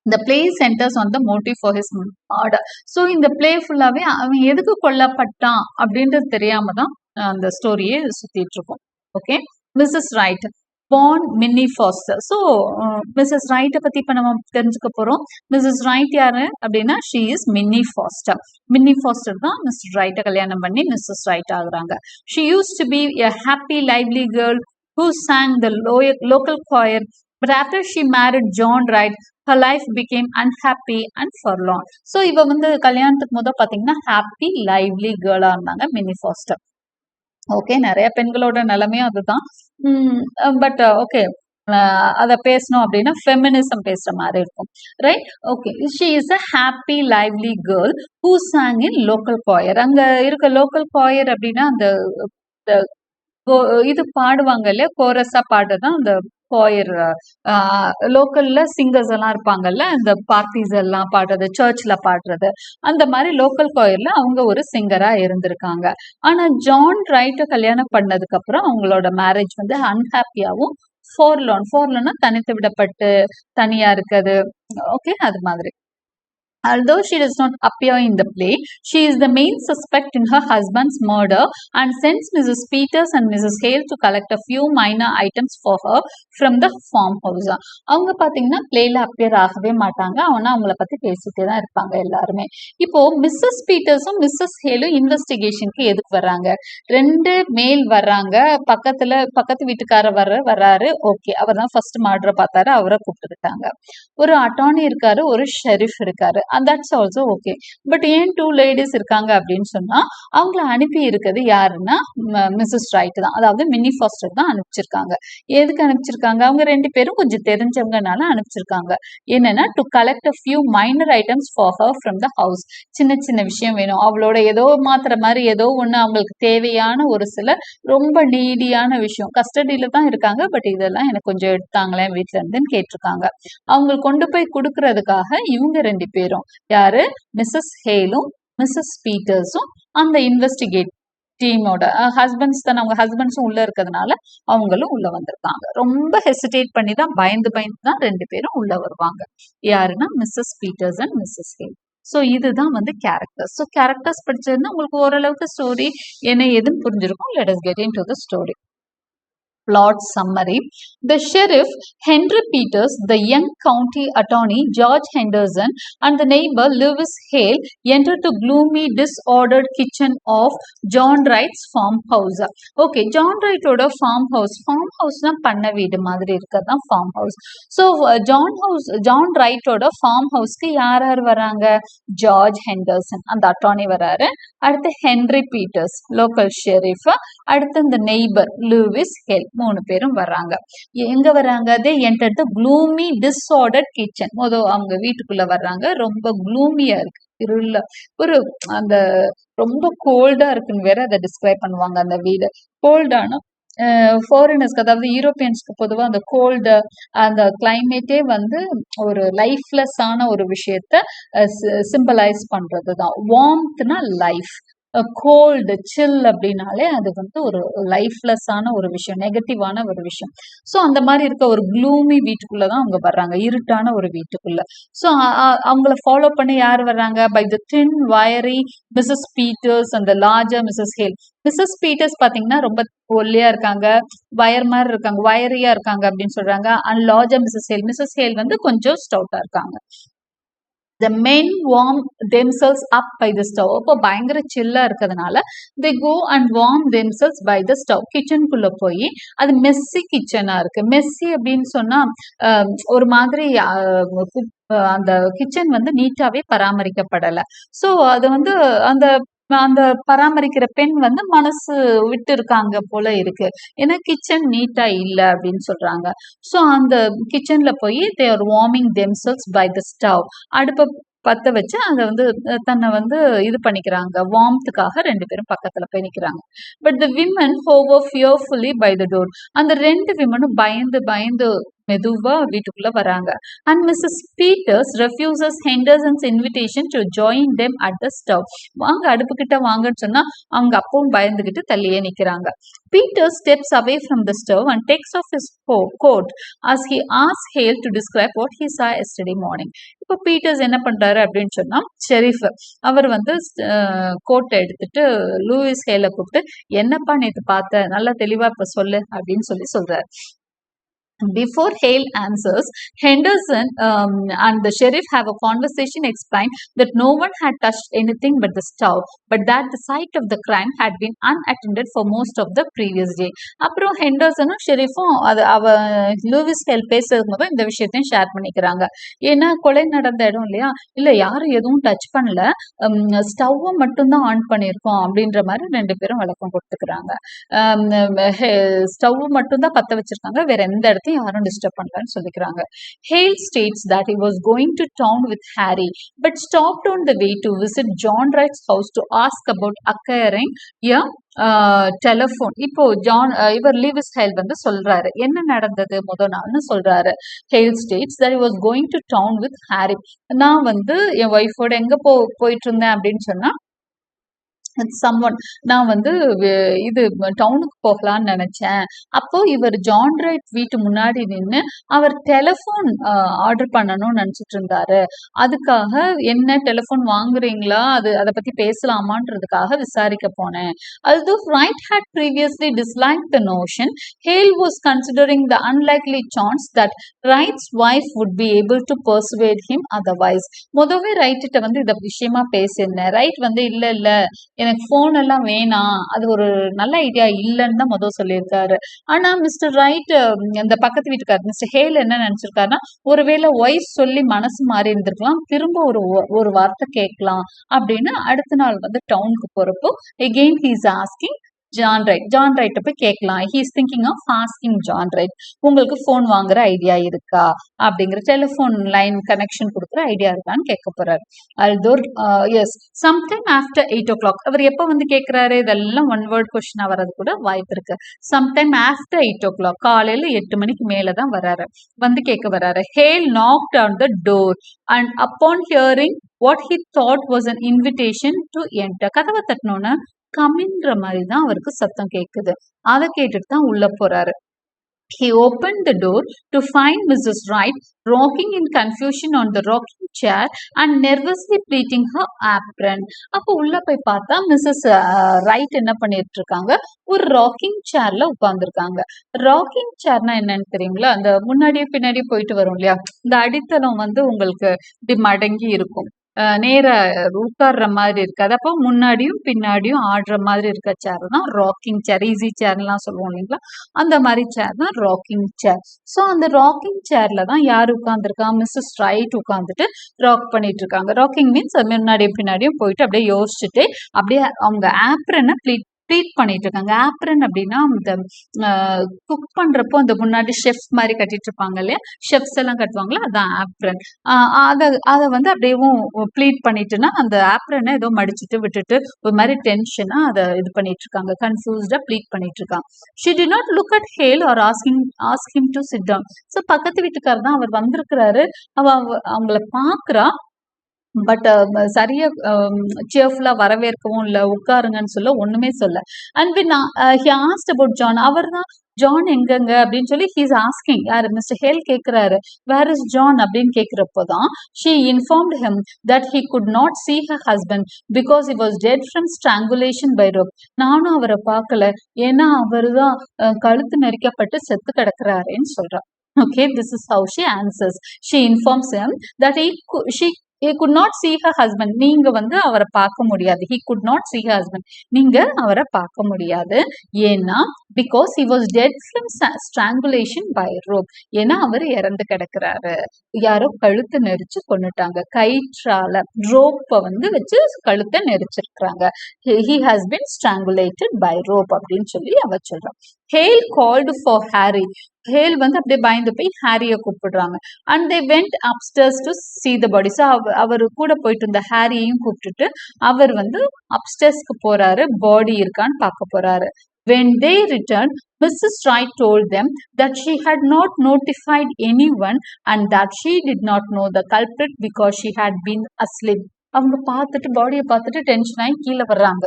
The play centers on the motive for his murder. So இந்த பிளே ஃபுல்லாவே அவன் எதுக்கு கொல்லப்பட்டான் அப்படின்றது தெரியாம தான் அந்த ஸ்டோரியே சுத்திட்டு இருக்கும். ஓகே, மிஸ்ஸஸ் ரைட் born மின்னி ஃபாஸ்டர். ஸோ மிஸ்ஸஸ் ரைட்டை பத்தி இப்ப நம்ம தெரிஞ்சுக்க போறோம். மிஸ்ஸஸ் ரைட் யாரு அப்படின்னா ஷீ இஸ் மின்னி ஃபாஸ்டர். மின்னி ஃபாஸ்டர் தான் மிஸ்டர் ரைட்டை கல்யாணம் பண்ணி மிஸ்ஸஸ் ரைட் ஆகுறாங்க. She use to be a happy lively girl who sang the local choir, but after she married John Wright, her life became unhappy and forlorn. So இவ வந்து கல்யாணத்துக்கு முதல் பாத்தீங்கன்னா ஹாப்பி லைவ்லி கேர்ளா இருந்தாங்க மின்னி ஃபாஸ்டர். ஓகே, நிறைய பெண்களோட நிலைமையும் அதுதான். பட் ஓகே, அத பேசணும் அப்படின்னா ஃபெமினிசம் பேசுற மாதிரி இருக்கும், right? Okay, she is a happy lively girl who song in local coir. அங்க இருக்க லோக்கல் காயர் அப்படின்னா அந்த இது பாடுவாங்க இல்லையா, கோரஸா பாடுறதுதான் அந்த காயர். லோக்கல்ல சிங்கர்ஸ் எல்லாம் இருப்பாங்கல்ல, இந்த பார்ட்டிஸ் எல்லாம் பாடுறது, சர்ச்ல பாடுறது, அந்த மாதிரி லோக்கல் காயர்ல அவங்க ஒரு சிங்கரா இருந்திருக்காங்க. ஆனா ஜான் ரைட்ட கல்யாணம் பண்ணதுக்கு அப்புறம் அவங்களோட மேரேஜ் வந்து அன்ஹாப்பியாவும் ஃபோர்லோன்னா தனித்து விடப்பட்டு தனியா இருக்குது. ஓகே, அது மாதிரி. Although she does not appear in the play, she is the main suspect in her husband's murder and sends Mrs. Peters and Mrs. Hale to collect a few minor items for her from the farmhouse. அவங்க பாத்தீங்கன்னா பிளேல அப்பியர் ஆகவே மாட்டாங்க, ஆனா அவங்கள பத்தி பேசிட்டே தான் இருப்பாங்க எல்லாருமே. இப்போ மிஸ்ஸஸ் பீட்டர்ஸும் மிஸ்ஸஸ் ஹேலும் இன்வெஸ்டிகேஷனுக்கு எதுக்கு வர்றாங்க? ரெண்டு மேல் வர்றாங்க, பக்கத்து வீட்டுக்காரர் வர்றாரு. ஓகே, அவர் தான் ஃபர்ஸ்ட் மர்டரை பார்த்தாரு, அவரை கூப்பிட்டுக்கிட்டாங்க. ஒரு அட்டார்னி இருக்காரு, ஒரு ஷெரீஃப் இருக்காரு, and that's also okay. But ஏன் டூ லேடிஸ் இருக்காங்க அப்படின்னு சொன்னா, அவங்கள அனுப்பி இருக்கிறது யாருன்னா மிஸ்ஸஸ் ரைட் தான், அதாவது மின்னி ஃபாஸ்டர் தான் அனுப்பிச்சிருக்காங்க. எதுக்கு அனுப்பிச்சிருக்காங்க? அவங்க ரெண்டு பேரும் கொஞ்சம் தெரிஞ்சவங்கனால அனுப்பிச்சிருக்காங்க. என்னன்னா to collect a few minor items for her from the house. சின்ன சின்ன விஷயம் வேணும், அவளோட ஏதோ மாத்திர மாதிரி ஏதோ ஒண்ணு அவங்களுக்கு தேவையான ஒரு சில ரொம்ப நீடியான விஷயம். கஸ்டடியில தான் இருக்காங்க, பட் இதெல்லாம் எனக்கு கொஞ்சம் எடுத்தாங்களேன் வீட்டுல இருந்துன்னு கேட்டிருக்காங்க. அவங்களுக்கு கொண்டு போய் கொடுக்கறதுக்காக இவங்க ரெண்டு பேரும், யாரு, மிஸ்ஸஸ் ஹேலும் மிஸ்ஸஸ் பீட்டர்ஸும் அந்த இன்வெஸ்டிகேட் டீமோட ஹஸ்பண்ட்ஸ் தான். அவங்க ஹஸ்பண்ட்ஸும் உள்ள இருக்கிறதுனால அவங்களும் உள்ள வந்திருக்காங்க. ரொம்ப ஹெசிடேட் பண்ணி தான், பயந்து தான் ரெண்டு பேரும் உள்ள வருவாங்க. யாருன்னா Mrs Peters and Mrs Hale. So இதுதான் வந்து கேரக்டர்ஸ். ஸோ கேரக்டர்ஸ் படிச்சதுன்னா உங்களுக்கு ஓரளவுக்கு ஸ்டோரி என்ன ஏதுன்னு புரிஞ்சிருக்கும். Let us get into the story. Plot summary. The sheriff, Henry Peters, the young county attorney, George Henderson, and the neighbor, Lewis Hale, entered the gloomy, disordered kitchen of John Wright's farmhouse. Okay, John Wright-ஓட farmhouse. Farmhouse-னா பண்ண வீடு மாதிரி இருக்கிறது farmhouse. So, John Wright-ஓட farmhouse-க்கு யார் யார் வராங்க? George Henderson, அந்த attorney வராரு. அடுத்து Henry Peters, local sheriff. அடுத்து இந்த நெய்பர் லூவிஸ் ஹெல் 3 பேரும் வர்றாங்க. எங்க வர்றாங்க? they entered the gloomy disordered kitchen. அவங்க வீட்டுக்குள்ள வர்றாங்க. ரொம்ப க்ளூமியா இருக்கு, இருள ஒரு அந்த ரொம்ப கோல்டா இருக்குன்னு வேற அதை டிஸ்கிரைப் பண்ணுவாங்க. அந்த வீடு கோல்டான ஃபாரினர்ஸ்க்கு, அதாவது யூரோப்பியன்ஸ்க்கு பொதுவாக அந்த கோல்டு அந்த கிளைமேட்டே வந்து ஒரு லைஃப்லெஸ்ஸான ஒரு விஷயத்த சிம்பலைஸ் பண்றது தான். வார்ம்த்னா லைஃப், கோல்டு சில் அப்படின்னாலே அது வந்து ஒரு லைஃப்லெஸ்ஸான ஒரு விஷயம், நெகட்டிவான ஒரு விஷயம். ஸோ அந்த மாதிரி இருக்க ஒரு க்ளூமி வீட்டுக்குள்ள தான் அவங்க வர்றாங்க, இருட்டான ஒரு வீட்டுக்குள்ள. ஸோ அவங்கள ஃபாலோ பண்ணி யார் வர்றாங்க? By the thin wiry Mrs Peters அந்த larger Mrs Hale. Mrs Peters பார்த்தீங்கன்னா ரொம்ப ஒல்லியா இருக்காங்க, வயர் மாதிரி இருக்காங்க, வயரியா இருக்காங்க அப்படின்னு சொல்றாங்க. அண்ட் லார்ஜர் மிஸ்ஸஸ் ஹேல் வந்து கொஞ்சம் ஸ்டவுட்டா இருக்காங்க. The men warm themselves up by the stove. அப்போ பயங்கர சில்லா இருக்கிறதுனால they go and warm themselves by the stove. கிச்சனுக்குள்ள போய், அது மெஸ்ஸி கிச்சனா இருக்கு. மெஸ்ஸி அப்படின்னு சொன்னா ஒரு மாதிரி அந்த கிச்சன் வந்து நீட்டாவே பராமரிக்கப்படலை. ஸோ அது வந்து அந்த அந்த பராமரிக்கிற பெண் வந்து மனசு விட்டு இருக்காங்க போல இருக்கு, ஏன்னா கிச்சன் நீட்டா இல்லை அப்படின்னு சொல்றாங்க. ஸோ அந்த கிச்சன்ல போய் they are warming themselves by the stove. அடுப்பை பத்த வச்சு அதை வந்து தன்னை வந்து இது பண்ணிக்கிறாங்க, வார்ம்த்துக்காக 2 பேரும் பக்கத்துல போய் நிக்கிறாங்க. But the women hover fearfully by the door. அந்த 2 விமனும் பயந்து பயந்து மெதுவா வீட்டுக்குள்ள வராங்க. And Mrs Peters refuses Henderson's invitation to join them at the stove. வாங்க அடுப்பு கிட்ட வாங்கன்னு சொன்னா அவங்க அப்பவும் பயந்துகிட்டு தள்ளியே நிக்கிறாங்க. Peter steps away from the stove and takes off his coat as he asks Hale to describe what he saw yesterday morning. இப்போ பீட்டர்ஸ் என்ன பண்றாரு அப்படின்னு சொன்னா, ஷெரீஃப் அவர் வந்து கோட்டை எடுத்துட்டு லூயிஸ் ஹேலை கூப்பிட்டு, என்னப்பா நேற்று பார்த்த, நல்லா தெளிவா இப்ப சொல்லு அப்படின்னு சொல்றாரு. Before Hale answers, Henderson and the sheriff have a conversation, explain that no one had touched anything but the stove, but that the site of the crime had been unattended for most of the previous day. அப்புறம் ஹெண்டர்சனும் ஷெரீஃபும் லூவிஸ் ஹேல் பேசுறதுக்கு போது இந்த விஷயத்தையும் ஷேர் பண்ணிக்கிறாங்க. ஏன்னா கொலை நடந்த இடம் இல்லையா, இல்லை யாரும் எதுவும் டச் பண்ணல, ஸ்டவ்வை மட்டும்தான் ஆன் பண்ணியிருக்கோம் அப்படின்ற மாதிரி 2 பேரும் விளக்கம் கொடுத்துக்கிறாங்க. ஸ்டவ் மட்டும்தான் பற்ற வச்சிருக்காங்க, வேற எந்த இடத்தையும் யாரும் டிஸ்டர்ப் பண்ணலன்னு சொல்லிக்கிறாங்க. Hale states that he was going to town with Harry, but stopped on the way to visit John Wright's house to ask about acquiring a telephone. இப்போ இவர் லூவிஸ் ஹேல் வந்து சொல்றாரு என்ன நடந்தது முதல் நாள்னு சொல்றாரு. Hale states that he was going to town with Harry. நான் வந்து என் ஒய்ஃபோட எங்க போயிட்டு இருந்தேன் அப்படின்னு சொன்னா, நான் வந்து இது டவுனுக்கு போகலான்னு நினைச்சேன். அப்போ இவர் ஜான் ரைட் வீட்டு முன்னாடி நின்று அவர் டெலிஃபோன் ஆர்டர் பண்ணணும்னு நினைச்சிட்டு இருந்தாரு. அதுக்காக என்ன டெலிஃபோன் வாங்குறீங்களா, அதை பத்தி பேசலாமான்றதுக்காக விசாரிக்க போனேன். Although Wright had previously disliked the notion, Hale was considering the unlikely chance that Wright's wife would be able to persuade him otherwise. முதவே ரைட்ட வந்து இத விஷயமா பேசியிருந்தேன். ரைட் வந்து இல்ல எனக்கு போன் எல்லாம் வேணாம், அது ஒரு நல்ல ஐடியா இல்லைன்னு தான் முதல் சொல்லியிருக்காரு. ஆனா மிஸ்டர் ரைட், இந்த பக்கத்து வீட்டுக்காரர் மிஸ்டர் ஹேல் என்ன நினைச்சிருக்காருன்னா, ஒருவேளை ஒய்ஃப் சொல்லி மனசு மாறி இருந்திருக்கலாம், திரும்ப ஒரு வார்த்தை கேட்கலாம் அப்படின்னு அடுத்த நாள் வந்து டவுனுக்கு போறப்போ again he is asking John ரைட்டை போய் கேட்கலாம். He is thinking of asking John Wright, உங்களுக்கு ஃபோன் வாங்குற ஐடியா இருக்கா அப்படிங்கிற, டெலிஃபோன் லைன் கனெக்ஷன் கொடுக்குற ஐடியா இருக்கான்னு கேட்க போறாரு. Although is sometime after 8 o'clock. அவர் எப்போ வந்து கேட்கிறாரு, இதெல்லாம் ஒன் வேர்ட் கொஸ்டினா வர்றது கூட வாய்ப்பு இருக்கு. சம்டைம் ஆஃப்டர் 8 o'clock, காலையில 8 மணிக்கு மேலதான் வர்றாரு, வந்து கேட்க வர்றாரு. Hale knocked on the door and upon hearing what he thought was an invitation to enter, கதவை தட்டினோன்னு கம்மின்ற மாதிரி தான் அவருக்கு சத்தம் கேட்குது. அதை கேட்டுட்டு தான் உள்ள போறாரு. He opened the door to find Mrs. Wright rocking in confusion on the rocking chair and nervously pleating her apron. அப்போ உள்ள போய் பார்த்தா மிஸ்ஸஸ் ரைட் என்ன பண்ணிட்டு இருக்காங்க, ஒரு ராக்கிங் சேர்ல உட்கார்ந்துருக்காங்க. ராக்கிங் சேர்னா என்னன்னு தெரியுங்களா? அந்த முன்னாடியே பின்னாடி போயிட்டு வரும் இல்லையா, இந்த அடித்தளம் வந்து உங்களுக்கு இப்படி மடங்கி இருக்கும். நேர உட்கார்ற மாதிரி இருக்காது. அப்போ முன்னாடியும் பின்னாடியும் ஆடுற மாதிரி இருக்க சேர் தான் ராக்கிங் சேர். ஈஸி சேர்லாம் சொல்லுவோம் இல்லைங்களா, அந்த மாதிரி சேர் தான் ராக்கிங் சேர். ஸோ அந்த ராக்கிங் சேர்ல தான் யார் உட்கார்ந்துருக்கா, மிஸ்ஸஸ் ரைட் உட்காந்துட்டு ராக் பண்ணிட்டு இருக்காங்க. ராக்கிங் மீன்ஸ் முன்னாடியும் பின்னாடியும் போயிட்டு அப்படியே யோசிச்சுட்டு அப்படியே அவங்க ஆப்ரனை ப்ளீட் பண்ணிட்டு இருக்காங்க. ஆப்ரன் அப்படின்னா இந்த குக் பண்றப்போ அந்த முன்னாடி ஷெஃப் மாதிரி கட்டிட்டு இருப்பாங்க இல்லையா, ஷெஃப்ஸ் எல்லாம் கட்டுவாங்களா, அதான் ஆப்ரன். அதை வந்து அப்படியேவும் ப்ளீட் பண்ணிட்டுன்னா அந்த ஆப்ரனை ஏதோ மடிச்சுட்டு விட்டுட்டு ஒரு மாதிரி டென்ஷனா அதை இது பண்ணிட்டு இருக்காங்க, கன்ஃபியூஸ்டா ப்ளீட் பண்ணிட்டு இருக்காங்க. She did not look at Hale or ask him to sit down. So பக்கத்து வீட்டுக்காரர் தான் அவர் வந்திருக்கிறாரு. அவங்கள பாக்குறா, பட் சரியா சியர்ஃபுல்லா வரவேற்கவும் இல்லை, உட்காருங்கன்னு சொல்ல ஒண்ணுமே சொல்ல. And when he asked about John, அவர் தான் ஜான் எங்கங்க அப்படின்னு சொல்லி ஹீஸ் ஆஸ்கிங், யாரு மிஸ்டர் ஹேல் கேட்கிறாரு, வேர் இஸ் ஜான் அப்படின்னு கேட்கிறப்போதான் she informed him that he could not see her husband because he was dead from strangulation by rope. நானும் அவரை பார்க்கல, ஏன்னா அவரு தான் கழுத்து நெரிக்கப்பட்டு செத்து கிடக்குறாருன்னு சொல்றா. Okay, this is how she answers. She informs him that he could not see her husband. நீங்க வந்து அவரை பார்க்க முடியாது. He could not see her husband. நீங்க அவரை பார்க்க முடியாது. ஏன்னா because he was dead from strangulation by rope. ஏன்னா அவர் இறந்து கிடக்குறாரு, யாரோ கழுத்தை நெரிச்சு கொண்டுட்டாங்க, கயிற்றால ரோப்பை வந்து வச்சு கழுத்தை நெரிச்சிருக்கிறாங்க. He has been strangulated by rope அப்படின்னு சொல்லி அவ சொல்றான். Hale called for Harry. Hale வந்து அப்படியே பயந்து போய் ஹாரிய கூப்பிடுறாங்க. And they went upstairs to see the body. ஸோ அவர் கூட போயிட்டு இருந்த ஹாரியையும் கூப்பிட்டுட்டு அவர் வந்து அப்ஸ்டர்ஸ்க்கு போறாரு, பாடி இருக்கான்னு பார்க்க போறாரு. When they returned, Mrs. Wright told them that she had not notified anyone and that she did not know the culprit because she had been asleep. அவங்க பார்த்துட்டு பாடியை பார்த்துட்டு டென்ஷன் ஆகி கீழே வர்றாங்க.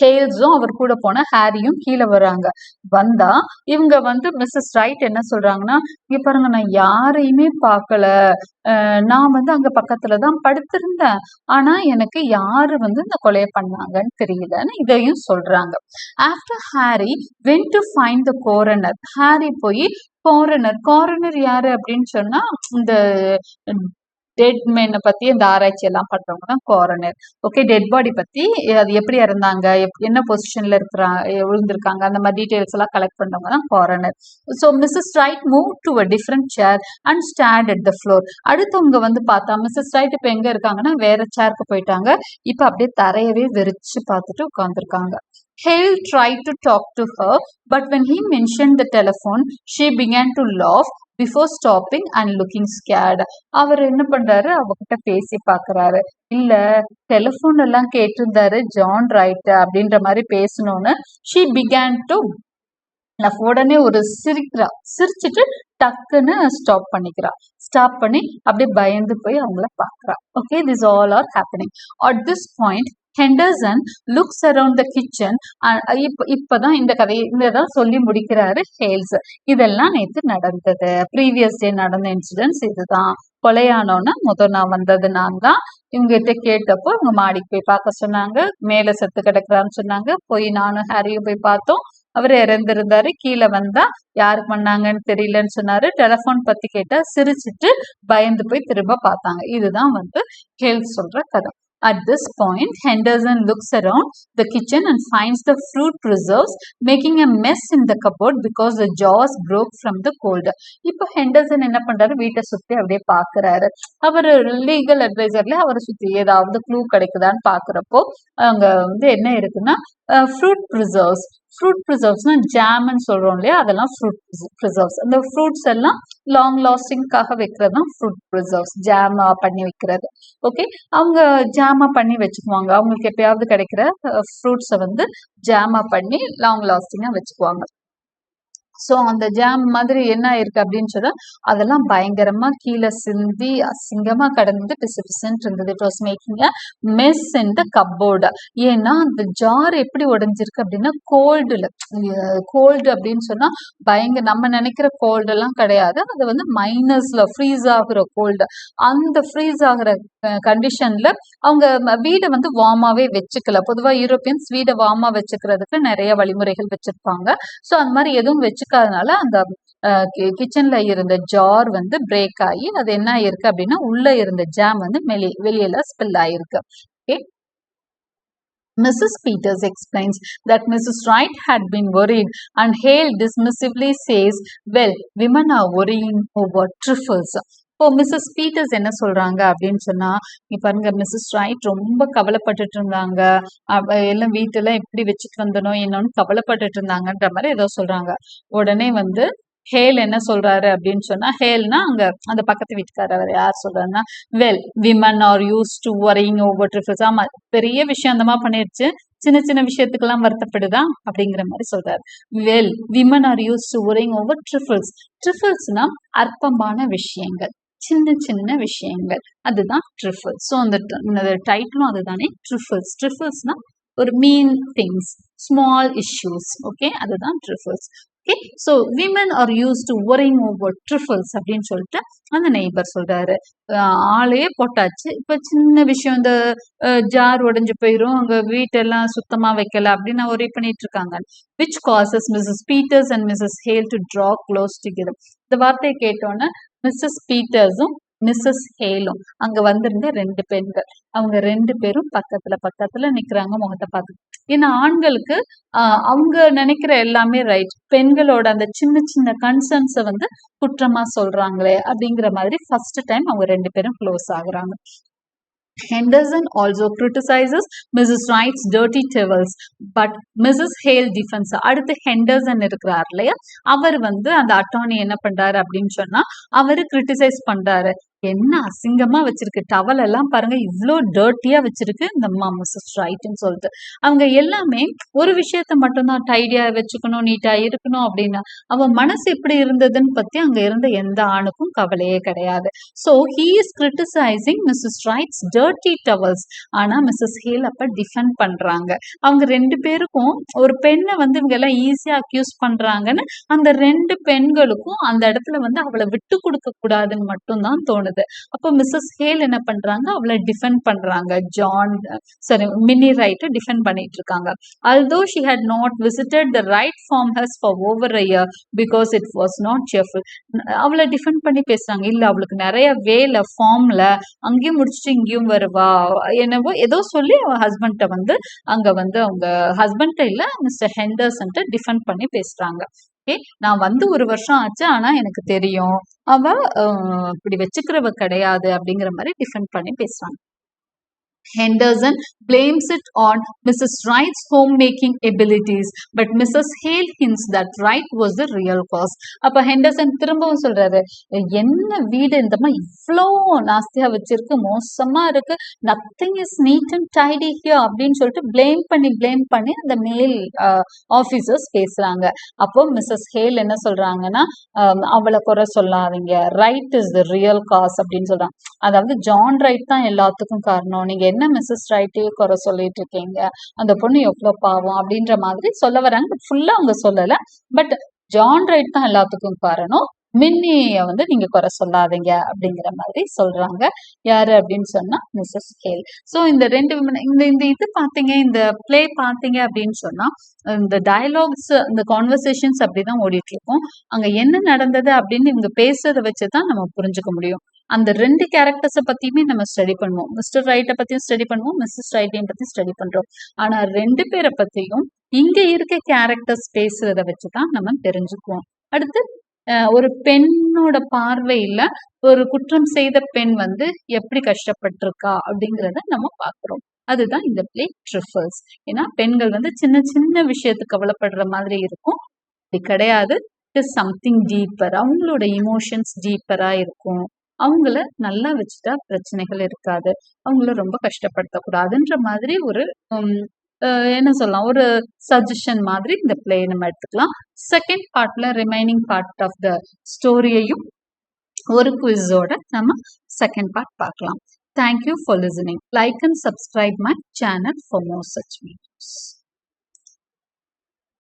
ஹேல்ஸும் அவர் கூட போன ஹாரியும் கீழே வர்றாங்க. வந்தா இவங்க வந்து மிஸ்ஸஸ் ரைட் என்ன சொல்றாங்கன்னா, இங்க பாருங்க, நான் யாரையுமே பார்க்கல, நான் வந்து அங்க பக்கத்துலதான் படுத்திருந்தேன், ஆனா எனக்கு யாரு வந்து இந்த கொலையை பண்ணாங்கன்னு தெரியலன்னு இதையும் சொல்றாங்க. After Harry went to find the coroner. Harry போய் காரனர் யாரு அப்படின்னு சொன்னா, இந்த டெட் மேனை பத்தி இந்த ஆராய்ச்சி எல்லாம் பண்றவங்க தான் காரனர். ஓகே, டெட் பாடி பத்தி அது எப்படி இறந்தாங்க, என்ன பொசிஷன்ல விழுந்திருக்காங்க, அந்த மாதிரி டீடைல்ஸ் எல்லாம் கலெக்ட் பண்றவங்க தான் coroner. So Mrs Wright move to a different chair and stand at the floor. அடுத்தவங்க வந்து பார்த்தா மிஸ்ஸஸ் ரைட் இப்ப எங்க இருக்காங்கன்னா வேற சேருக்கு போயிட்டாங்க. இப்ப அப்படியே தரையவே வெறிச்சு பார்த்துட்டு உட்கார்ந்துருக்காங்க. Hale tried to talk to her, but when he mentioned the telephone, she began to laugh before stopping and looking scared. அவர் என்ன பண்றாரு, அவகிட்ட பேசி பாக்குறாரு. இல்ல, டெலிபோன் எல்லாம் கேட்டிருந்தாரு ஜான் ரைட் அப்படின்ற மாதிரி பேசணும்னு she began to உடனே ஒரு சிரிச்சுட்டு டக்குன்னு ஸ்டாப் பண்ணி அப்படியே பயந்து போய் அவங்கள பாக்குறா. Okay, this all are happening. At this point, Henderson looks around the kitchen. இப்பதான் இந்த கதையை இததான் சொல்லி முடிக்கிறாரு ஹேல்ஸ். இதெல்லாம் நேற்று நடந்தது, ப்ரீவியஸ் டே நடந்த இன்சிடென்ட்ஸ் இதுதான். கொலையானோன்னா நான் வந்தது நான் தான். இவங்கிட்ட கேட்டப்போ இவங்க மாடிக்கு போய் பார்க்க சொன்னாங்க, மேல செத்து கிடக்குறான்னு சொன்னாங்க. போய் நானும் ஹாரியும் போய் பார்த்தோம், அவர் இறந்திருந்தாரு. கீழே வந்தா யாரு பண்ணாங்கன்னு தெரியலன்னு சொன்னாரு. டெலிபோன் பத்தி கேட்டா சிரிச்சுட்டு பயந்து போய் திரும்ப பார்த்தாங்க. இதுதான் வந்து ஹேல்ஸ் சொல்ற கதை. At this point, Henderson looks around the kitchen and finds the fruit preserves making a mess in the cupboard because the jars broke from the cold. இப்போ ஹெண்டர்சன் என்ன பண்றாரு, வீட்டை சுத்தி அப்படியே பாக்குறாரு. அவர் லீகல் அட்வைசர்ல அவரை சுத்தி ஏதாவது க்ளூ கிடைக்குதான்னு பாக்குறப்போ அங்க வந்து என்ன இருக்குன்னா ஃப்ரூட் ப்ரிசர்வ்ஸ்னா ஜாம்னு சொல்றோம் இல்லையா, அதெல்லாம் ஃப்ரூட் ப்ரிசர்வ்ஸ். அந்த ஃப்ரூட்ஸ் எல்லாம் லாங் லாஸ்டிங்காக வைக்கிறது தான் ஃப்ரூட் ப்ரிசர்வ்ஸ், ஜாமா பண்ணி வைக்கிறது. ஓகே, அவங்க ஜாமா பண்ணி வச்சுக்குவாங்க. அவங்களுக்கு எப்பயாவது கிடைக்கிற ஃப்ரூட்ஸை வந்து ஜாமா பண்ணி லாங் லாஸ்டிங்கா வச்சுக்குவாங்க. ஸோ அந்த ஜாம் மாதிரி என்ன ஆயிருக்கு அப்படின்னு சொன்னா அதெல்லாம் பயங்கரமா கீழே சிந்தி அசிங்கமா கடந்து பிசு பிசுன்னு இருந்தது. It was making a mess in the cupboard. ஏன்னா அந்த ஜார் எப்படி உடைஞ்சிருக்கு அப்படின்னா கோல்டு அப்படின்னு சொன்னா நம்ம நினைக்கிற கோல்டு எல்லாம் கிடையாது. அது வந்து மைனஸ்ல ஃப்ரீஸ் ஆகுற கோல்டு. அந்த ஃப்ரீஸ் ஆகுற கண்டிஷன்ல அவங்க வீடை வந்து வார்மாவே வச்சுக்கல. பொதுவா யூரோப்பியன்ஸ் வீடை வார்மா வச்சுக்கிறதுக்கு நிறைய வழிமுறைகள் வச்சிருப்பாங்க. ஸோ அந்த மாதிரி எதுவும் வச்சுக்காதனால அந்த கிச்சன்ல இருந்த ஜார் வந்து பிரேக் ஆகி அது என்ன ஆயிருக்கு அப்படின்னா உள்ள இருந்த ஜாம் வந்து வெளியில ஸ்பில் ஆயிருக்கு. Okay. Mrs. Peters explains that Mrs. Wright had been worried, and Hale dismissively says, "Well, women are worrying over trifles." இப்போ மிஸ்ஸஸ் பீட்டர்ஸ் என்ன சொல்றாங்க அப்படின்னு சொன்னா, இங்க பாருங்க மிஸ்ஸஸ் ரைட் ரொம்ப கவலைப்பட்டுட்டு இருந்தாங்க. எல்லாம் வீட்டெல்லாம் எப்படி வச்சுட்டு வந்தனோ என்னன்னு கவலைப்பட்டுட்டு இருந்தாங்கன்ற மாதிரி ஏதோ சொல்றாங்க. உடனே வந்து ஹேல் என்ன சொல்றாரு அப்படின்னு சொன்னா, ஹேல்னா அங்க அந்த பக்கத்து வீட்டுக்காரர். அவர் யார் சொல்றாருன்னா, well women are used to worrying over trifles. ஆமா, பெரிய விஷயம் அந்த மாதிரி பண்ணிருச்சு, சின்ன சின்ன விஷயத்துக்கெல்லாம் வருத்தப்படுதா அப்படிங்கிற மாதிரி சொல்றாரு. Well women are used to worrying over trifles. ட்ரிஃபிள்ஸ்னா அற்பமான விஷயங்கள், சின்ன சின்ன விஷயங்கள், அதுதான் ட்ரிஃபிள்ஸ். ஸோ அந்த டைட்டிலும் அதுதானே, ட்ரிஃபிள்ஸ். ட்ரிஃபிள்ஸ்னா ஒரு mean things, small issues. Okay, அதுதான் trifles. Okay, so women are used to worrying over trifles அப்படின்னு சொல்லிட்டு அந்த நெய்பர் சொல்றாரு. ஆளையே போட்டாச்சு, இப்போ சின்ன விஷயம் இந்த ஜார் உடஞ்சு போயிடும், அங்க வீட்டெல்லாம் சுத்தமா வைக்கல அப்படின்னு ஒரே பண்ணிட்டு இருக்காங்க. Which causes Mrs Peters and Mrs Hale to draw close together. இந்த வார்த்தையை கேட்டோன்னே மிஸ்ஸஸ் பீட்டர்ஸும் மிஸ்ஸஸ் ஹேலும் அங்க வந்திருந்த 2 பெண்கள், அவங்க 2 பேரும் பக்கத்துல நிக்கிறாங்க முகத்தை பார்த்து. ஏன்னா ஆண்களுக்கு அவங்க நினைக்கிற எல்லாமே ரைட், பெண்களோட அந்த சின்ன சின்ன கன்சர்ன்ஸை வந்து குற்றமா சொல்றாங்களே அப்படிங்கிற மாதிரி ஃபர்ஸ்ட் டைம் அவங்க 2 பேரும் க்ளோஸ் ஆகுறாங்க. Henderson also criticizes Mrs. Wright's dirty towels, but Mrs. Hale defends. அடுத்து ஹெண்டர்சன் இருக்கிறார் இல்லையா, அவர் வந்து அந்த அட்டார்னி என்ன பண்றாரு அப்படின்னு சொன்னா அவரு கிரிட்டிசைஸ் பண்றாரு. என்ன அசிங்கமா வச்சிருக்கு, டவல் எல்லாம் பாருங்க இவ்வளோ டர்ட்டியா வச்சிருக்கு இந்த அம்மா மிஸ்ஸஸ் ரைட்ன்னு சொல்லிட்டு. அவங்க எல்லாமே ஒரு விஷயத்த மட்டும்தான் டைடியா வச்சுக்கணும், நீட்டா இருக்கணும் அப்படின்னா அவன் மனசு எப்படி இருந்ததுன்னு பத்தி அங்க இருந்த எந்த ஆணுக்கும் கவலையே கிடையாது. So he is criticising Mrs Wright's dirty towels. ஆனா மிஸ்ஸஸ் ஹேல் அப்ப டிஃபெண்ட் பண்றாங்க. அவங்க 2 பேருக்கும் ஒரு பெண்ணை வந்து இவங்க எல்லாம் ஈஸியா அக்யூஸ் பண்றாங்கன்னு அந்த 2 பெண்களுக்கும் அந்த இடத்துல வந்து அவளை விட்டு கொடுக்க கூடாதுன்னு மட்டும்தான் தோணுது. அப்போ மிஸ்ஸஸ் ஹேல் என்ன பண்றாங்க, அவளை டிஃபெண்ட் பண்றாங்க. மினி ரைட்டை டிஃபெண்ட் பண்ணிட்டு இருக்காங்க. although she had not visited the right farmhouse for over a year because it was not cheerful. அவளை டிஃபெண்ட் பண்ணி பேசுறாங்க. இல்ல அவளுக்கு நிறைய வேலை ஃபார்ம்ல, அங்கேயும் முடிச்சுட்டு இங்கேயும் வருவா, என்னவோ ஏதோ சொல்லி அவன் ஹஸ்பண்ட வந்து அங்க வந்து அவங்க ஹஸ்பண்ட இல்ல மிஸ்டர் ஹெண்டர்சன்ட்ட டிஃபெண்ட் பண்ணி பேசுறாங்க. நான் வந்து 1 வருஷம் ஆச்சு, ஆனா எனக்கு தெரியும் அவ இப்படி வச்சுக்கிறவ கிடையாது அப்படிங்கிற மாதிரி டிஃபெண்ட் பண்ணி பேசுறாங்க. Henderson blames it on Mrs. Wright's homemaking abilities, but Mrs. Hale hints that Wright was the real cause. அப்ப ஹெண்டர்சன் திரும்பவும் சொல்றாரு, என்ன வீடு இந்தமா இவ்வளோ நாஸ்தியா வச்சிருக்கு, மோசமா இருக்கு, nothing is neat and tidy here அப்படின்னு சொல்லிட்டு பிளேம் பண்ணி அந்த மேல் ஆபீசர்ஸ் பேசுறாங்க. அப்போ மிஸ்ஸஸ் ஹேல் என்ன சொல்றாங்கன்னா, அவளை குறை சொல்லாதீங்க, Wright is the real cause அப்படின்னு சொல்றாங்க. அதாவது ஜான் ரைட் தான் எல்லாத்துக்கும் காரணம், நீங்க என்ன மிஸ்ஸஸ் ரைட்டையே குறை சொல்லிட்டு இருக்கீங்க, அந்த பொண்ணு எவ்வளவு பாவம் அப்படின்ற மாதிரி சொல்ல வராங்க. பட் ஃபுல்லா அவங்க சொல்லல, பட் ஜான் ரைட் தான் எல்லாத்துக்கும் காரணம், மின்னிய வந்து நீங்க குறை சொல்லாதீங்க அப்படிங்கிற மாதிரி சொல்றாங்க. யாரு அப்படின்னு சொன்னா மிஸ்ஸஸ் ஹேல். ஸோ இந்த 2 இந்த இது பாத்தீங்க, இந்த பிளே பாத்தீங்க அப்படின்னு சொன்னா இந்த டயலாக்ஸ், இந்த கான்வர்சேஷன்ஸ் அப்படிதான் ஓடிட்டு இருக்கும். அங்க என்ன நடந்தது அப்படின்னு இவங்க பேசுறதை வச்சுதான் நம்ம புரிஞ்சுக்க முடியும். அந்த 2 கேரக்டர்ஸை பத்தியுமே நம்ம ஸ்டடி பண்ணுவோம். மிஸ்டர் ரைட்டை பத்தியும் ஸ்டடி பண்ணுவோம், மிஸ்ஸஸ் ரைட்டையும் பத்தி ஸ்டடி பண்றோம். ஆனா 2 பேரை பத்தியும் இங்க இருக்க கேரக்டர்ஸ் பேசுறத வச்சுதான் நம்ம தெரிஞ்சுக்குவோம். அடுத்து ஒரு பெண்ணோட பார்வையில ஒரு குற்றம் செய்த பெண் வந்து எப்படி கஷ்டப்பட்டிருக்கா அப்படிங்கிறத நம்ம பாக்குறோம். அதுதான் இந்த பிளே ட்ரிஃபிள்ஸ். ஏன்னா பெண்கள் வந்து சின்ன சின்ன விஷயத்துக்கு கவலைப்படுற மாதிரி இருக்கும், அப்படி கிடையாது. இட் சம்திங் டீப்பர், அவங்களோட இமோஷன்ஸ் டீப்பரா இருக்கும். அவங்கள நல்லா வச்சுட்டா பிரச்சனைகள் இருக்காது, அவங்கள ரொம்ப கஷ்டப்படுத்தக்கூடாதுன்ற மாதிரி ஒரு என்ன சொல்லலாம், ஒரு சஜஷன் மாதிரி இந்த பிளே நம்ம எடுத்துக்கலாம். செகண்ட் பார்ட்ல ரிமைனிங் பார்ட் ஆஃப் த ஸ்டோரியையும் ஒரு குவிஸோட நம்ம செகண்ட் பார்ட் பார்க்கலாம். Thank you for listening. Like and subscribe my channel for more such videos.